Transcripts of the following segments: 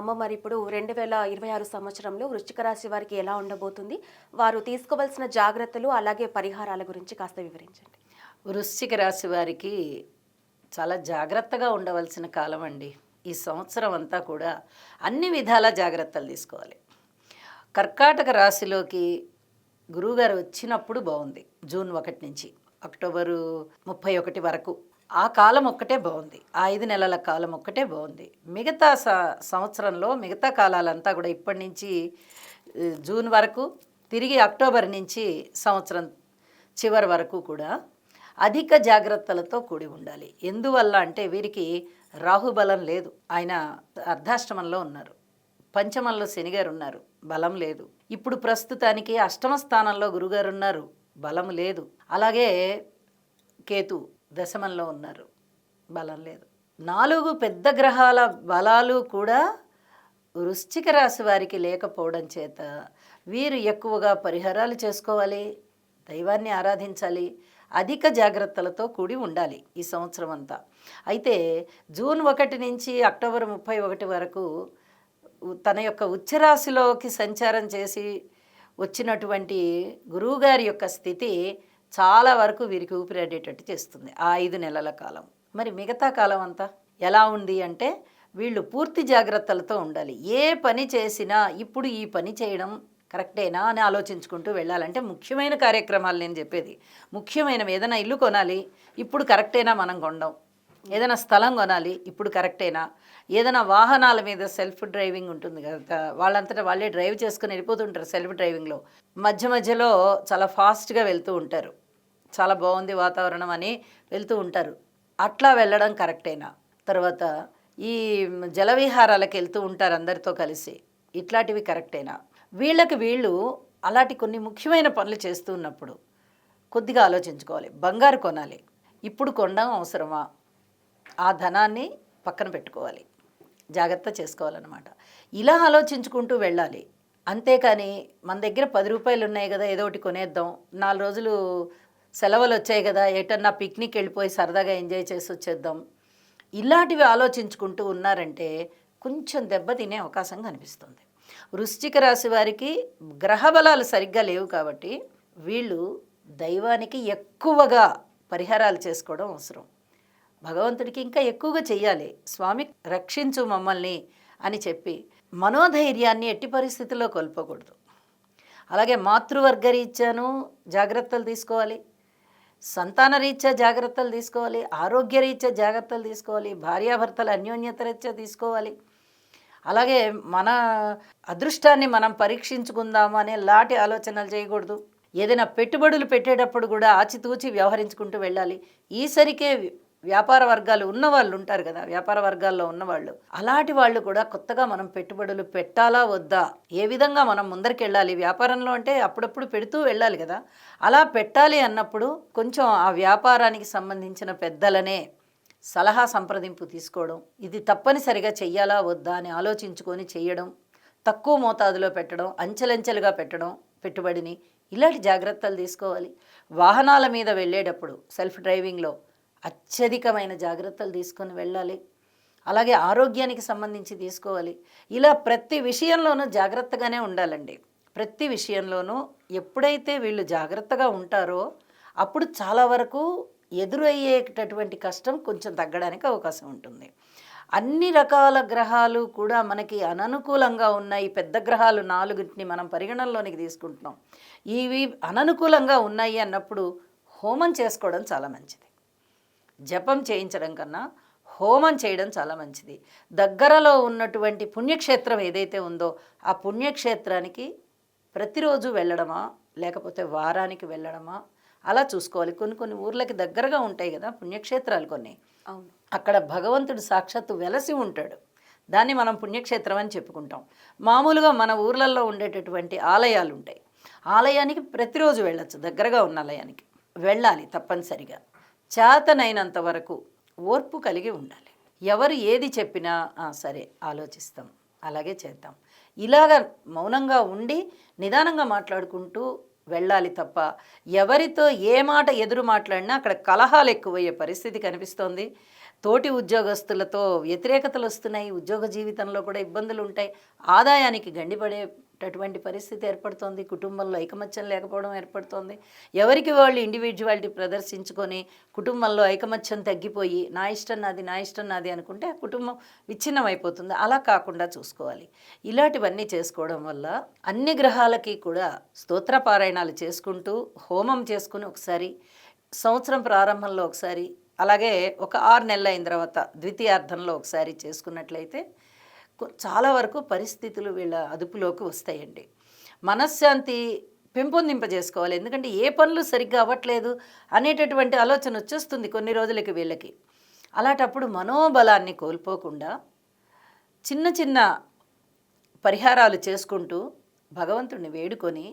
అమ్మ మరి ఇప్పుడు 2026 సంవత్సరంలో వృశ్చిక రాశి వారికి ఎలా ఉండబోతుంది? వారు తీసుకోవాల్సిన జాగ్రత్తలు అలాగే పరిహారాల గురించి కాస్త వివరించండి. వృశ్చిక రాశి వారికి చాలా జాగ్రత్తగా ఉండవలసిన కాలం అండి. ఈ సంవత్సరం అంతా కూడా అన్ని విధాల జాగ్రత్తలు తీసుకోవాలి. కర్కాటక రాశిలోకి గురువుగారు వచ్చినప్పుడు బాగుంది. జూన్ 1 నుంచి అక్టోబరు 31 వరకు ఆ కాలం ఒక్కటే బాగుంది. ఆ 5 నెలల కాలం ఒక్కటే బాగుంది. మిగతా సంవత్సరంలో మిగతా కాలాలంతా కూడా ఇప్పటి నుంచి జూన్ వరకు, తిరిగి అక్టోబర్ నుంచి సంవత్సరం చివరి వరకు కూడా అధిక జాగ్రత్తలతో కూడి ఉండాలి. ఎందువల్ల అంటే వీరికి రాహుబలం లేదు. ఆయన అర్ధాష్టమంలో ఉన్నారు. పంచమంలో శనిగారు ఉన్నారు, బలం లేదు. ఇప్పుడు ప్రస్తుతానికి అష్టమ స్థానంలో గురుగారు ఉన్నారు, బలం లేదు. అలాగే కేతు దశమంలో ఉన్నారు, బలం లేదు. 4 పెద్ద గ్రహాల బలాలు కూడా వృశ్చిక రాశి వారికి లేకపోవడం చేత వీరు ఎక్కువగా పరిహారాలు చేసుకోవాలి, దైవాన్ని ఆరాధించాలి, అధిక జాగ్రత్తలతో కూడి ఉండాలి ఈ సంవత్సరం అంతా. అయితే జూన్ 1 నుంచి అక్టోబర్ 31 వరకు తన యొక్క ఉచ్చరాశిలోకి సంచారం చేసి వచ్చినటువంటి గురువుగారి యొక్క స్థితి చాలా వరకు వీరికి ఊపిరాడేటట్టు చేస్తుంది ఆ 5 నెలల కాలం. మరి మిగతా కాలం అంతా ఎలా ఉంది అంటే వీళ్ళు పూర్తి జాగ్రత్తలతో ఉండాలి. ఏ పని చేసినా ఇప్పుడు ఈ పని చేయడం కరెక్టేనా అని ఆలోచించుకుంటూ వెళ్ళాలంటే ముఖ్యమైన కార్యక్రమాలు నేను చెప్పేది. ముఖ్యమైనవి ఏదైనా ఇల్లు కొనాలి, ఇప్పుడు కరెక్టేనా మనం కొనడం, ఏదైనా స్థలం కొనాలి, ఇప్పుడు కరెక్టేనా, ఏదైనా వాహనాల మీద సెల్ఫ్ డ్రైవింగ్ ఉంటుంది కదా, వాళ్ళంతటా వాళ్ళే డ్రైవ్ చేసుకుని వెళ్ళిపోతుంటారు. సెల్ఫ్ డ్రైవింగ్లో మధ్య మధ్యలో చాలా ఫాస్ట్గా వెళ్తూ ఉంటారు, చాలా బాగుంది వాతావరణం అని వెళ్తూ ఉంటారు. అట్లా వెళ్ళడం కరెక్టేనా? తర్వాత ఈ జలవిహారాలకు వెళ్తూ ఉంటారు అందరితో కలిసి, ఇట్లాంటివి కరెక్టేనా? వీళ్ళు అలాంటి కొన్ని ముఖ్యమైన పనులు చేస్తూ ఉన్నప్పుడు కొద్దిగా ఆలోచించుకోవాలి. బంగారు కొనాలి, ఇప్పుడు కొనడం అవసరమా? ఆ ధనాన్ని పక్కన పెట్టుకోవాలి, జాగ్రత్త చేసుకోవాలన్నమాట. ఇలా ఆలోచించుకుంటూ వెళ్ళాలి. అంతేకాని మన దగ్గర 10 రూపాయలు ఉన్నాయి కదా, ఏదో ఒకటి కొనేద్దాం, 4 రోజులు సెలవులు వచ్చాయి కదా, ఎటన్నా పిక్నిక్ వెళ్ళిపోయి సరదాగా ఎంజాయ్ చేసి వచ్చేద్దాం, ఇలాంటివి ఆలోచించుకుంటూ ఉన్నారంటే కొంచెం దెబ్బతినే అవకాశం కనిపిస్తుంది. వృశ్చిక రాశి వారికి గ్రహబలాలు సరిగ్గా లేవు కాబట్టి వీళ్ళు దైవానికి ఎక్కువగా పరిహారాలు చేసుకోవడం అవసరం. భగవంతుడికి ఇంకా ఎక్కువగా చెయ్యాలి. స్వామి రక్షించు మమ్మల్ని అని చెప్పి మనోధైర్యాన్ని ఎట్టి పరిస్థితుల్లో కోల్పోకూడదు. అలాగే మాతృవర్గ రీత్యాను జాగ్రత్తలు తీసుకోవాలి, సంతాన రీత్యా జాగ్రత్తలు తీసుకోవాలి, ఆరోగ్య రీత్యా జాగ్రత్తలు తీసుకోవాలి, భార్యాభర్తల అన్యోన్యత రీత్యా తీసుకోవాలి. అలాగే మన అదృష్టాన్ని మనం పరీక్షించుకుందాము అనే లాంటి ఆలోచనలు చేయకూడదు. ఏదైనా పెట్టుబడులు పెట్టేటప్పుడు కూడా ఆచితూచి వ్యవహరించుకుంటూ వెళ్ళాలి. ఈసరికే వ్యాపార వర్గాలు ఉన్నవాళ్ళు ఉంటారు కదా, వ్యాపార వర్గాల్లో ఉన్నవాళ్ళు, అలాంటి వాళ్ళు కూడా కొత్తగా మనం పెట్టుబడులు పెట్టాలా వద్దా, ఏ విధంగా మనం ముందరికి వెళ్ళాలి వ్యాపారంలో అంటే అప్పుడప్పుడు పెడుతూ వెళ్ళాలి కదా. అలా పెట్టాలి అన్నప్పుడు కొంచెం ఆ వ్యాపారానికి సంబంధించిన పెద్దలనే సలహా సంప్రదింపు తీసుకోవడం, ఇది తప్పనిసరిగా చెయ్యాలా వద్దా అని ఆలోచించుకొని చేయడం, తక్కువ మోతాదులో పెట్టడం, అంచెలంచెలుగా పెట్టడం పెట్టుబడిని, ఇలాంటి జాగ్రత్తలు తీసుకోవాలి. వాహనాల మీద వెళ్ళేటప్పుడు సెల్ఫ్ డ్రైవింగ్లో అత్యధికమైన జాగ్రత్తలు తీసుకొని వెళ్ళాలి. అలాగే ఆరోగ్యానికి సంబంధించి తీసుకోవాలి. ఇలా ప్రతి విషయంలోనూ జాగ్రత్తగానే ఉండాలండి. ప్రతి విషయంలోనూ ఎప్పుడైతే వీళ్ళు జాగ్రత్తగా ఉంటారో అప్పుడు చాలా వరకు ఎదురయ్యేటటువంటి కష్టం కొంచెం తగ్గడానికి అవకాశం ఉంటుంది. అన్ని రకాల గ్రహాలు కూడా మనకి అననుకూలంగా ఉన్నాయి. పెద్ద గ్రహాలు 4ని మనం పరిగణనలోనికి తీసుకుంటున్నాం. ఇవి అననుకూలంగా ఉన్నాయి అన్నప్పుడు హోమం చేసుకోవడం చాలా మంచిది. జపం చేయించడం కన్నా హోమం చేయడం చాలా మంచిది. దగ్గరలో ఉన్నటువంటి పుణ్యక్షేత్రం ఏదైతే ఉందో ఆ పుణ్యక్షేత్రానికి ప్రతిరోజు వెళ్ళడమా లేకపోతే వారానికి వెళ్ళడమా అలా చూసుకోవాలి. కొన్ని ఊర్లకి దగ్గరగా ఉంటాయి కదా పుణ్యక్షేత్రాలు కొన్ని, అక్కడ భగవంతుడు సాక్షాత్తు వెలసి ఉంటాడు, దాన్ని మనం పుణ్యక్షేత్రం అని చెప్పుకుంటాం. మామూలుగా మన ఊర్లలో ఉండేటటువంటి ఆలయాలు ఉంటాయి, ఆలయానికి ప్రతిరోజు వెళ్ళచ్చు, దగ్గరగా ఉన్న ఆలయానికి వెళ్ళాలి తప్పనిసరిగా. చేతనైనంత వరకు ఓర్పు కలిగి ఉండాలి. ఎవరు ఏది చెప్పినా సరే ఆలోచిస్తాం, అలాగే చేద్దాం, ఇలాగ మౌనంగా ఉండి నిదానంగా మాట్లాడుకుంటూ వెళ్ళాలి తప్ప ఎవరితో ఏ మాట ఎదురు మాట్లాడినా అక్కడ కలహాలు ఎక్కువయ్యే పరిస్థితి కనిపిస్తోంది. తోటి ఉద్యోగస్తులతో వ్యతిరేకతలు వస్తున్నాయి, ఉద్యోగ జీవితంలో కూడా ఇబ్బందులు ఉంటాయి, ఆదాయానికి గండిపడేటటువంటి పరిస్థితి ఏర్పడుతోంది, కుటుంబంలో ఐకమత్యం లేకపోవడం ఏర్పడుతోంది, ఎవరికి వాళ్ళు ఇండివిజువాలిటీ ప్రదర్శించుకొని కుటుంబంలో ఐకమత్యం తగ్గిపోయి నా ఇష్టం నాది నా ఇష్టం నాది అనుకుంటే ఆ కుటుంబం విచ్ఛిన్నం అయిపోతుంది. అలా కాకుండా చూసుకోవాలి. ఇలాంటివన్నీ చేసుకోవడం వల్ల అన్ని గ్రహాలకి కూడా స్తోత్ర పారాయణాలు చేసుకుంటూ హోమం చేసుకుని ఒకసారి సంవత్సరం ప్రారంభంలో ఒకసారి, అలాగే ఒక 6 నెలలు అయిన తర్వాత ద్వితీయార్థంలో ఒకసారి చేసుకున్నట్లయితే చాలా వరకు పరిస్థితులు వీళ్ళ అదుపులోకి వస్తాయండి. మనశ్శాంతి పెంపొందింపజేసుకోవాలి. ఎందుకంటే ఏ పనులు సరిగ్గా అవ్వట్లేదు అనేటటువంటి ఆలోచన వచ్చేస్తుంది కొన్ని రోజులకి వీళ్ళకి. అలాంటప్పుడు మనోబలాన్ని కోల్పోకుండా చిన్న చిన్న పరిహారాలు చేసుకుంటూ భగవంతుడిని వేడుకొని,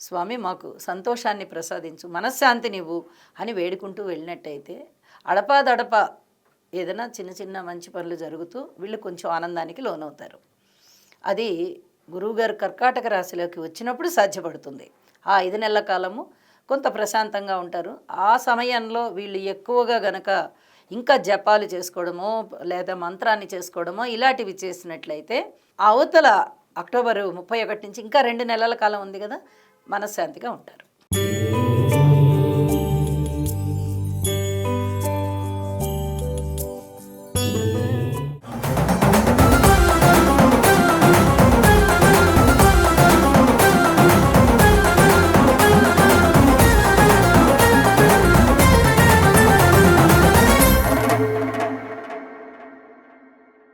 స్వామి మాకు సంతోషాన్ని ప్రసాదించు, మనశ్శాంతినివ్వు అని వేడుకుంటూ వెళ్ళినట్టయితే అడపాదడప ఏదైనా చిన్న చిన్న మంచి పనులు జరుగుతూ వీళ్ళు కొంచెం ఆనందానికి లోనవుతారు. అది గురువుగారు కర్కాటక రాశిలోకి వచ్చినప్పుడు సాధ్యపడుతుంది. ఆ 5 నెలల కాలము కొంత ప్రశాంతంగా ఉంటారు. ఆ సమయంలో వీళ్ళు ఎక్కువగా గనక ఇంకా జపాలు చేసుకోవడమో లేదా మంత్రాన్ని చేసుకోవడమో ఇలాంటివి చేసినట్లయితే ఆ అవతల అక్టోబరు 31 నుంచి ఇంకా 2 నెలల కాలం ఉంది కదా, మనశ్శాంతిగా ఉంటారు.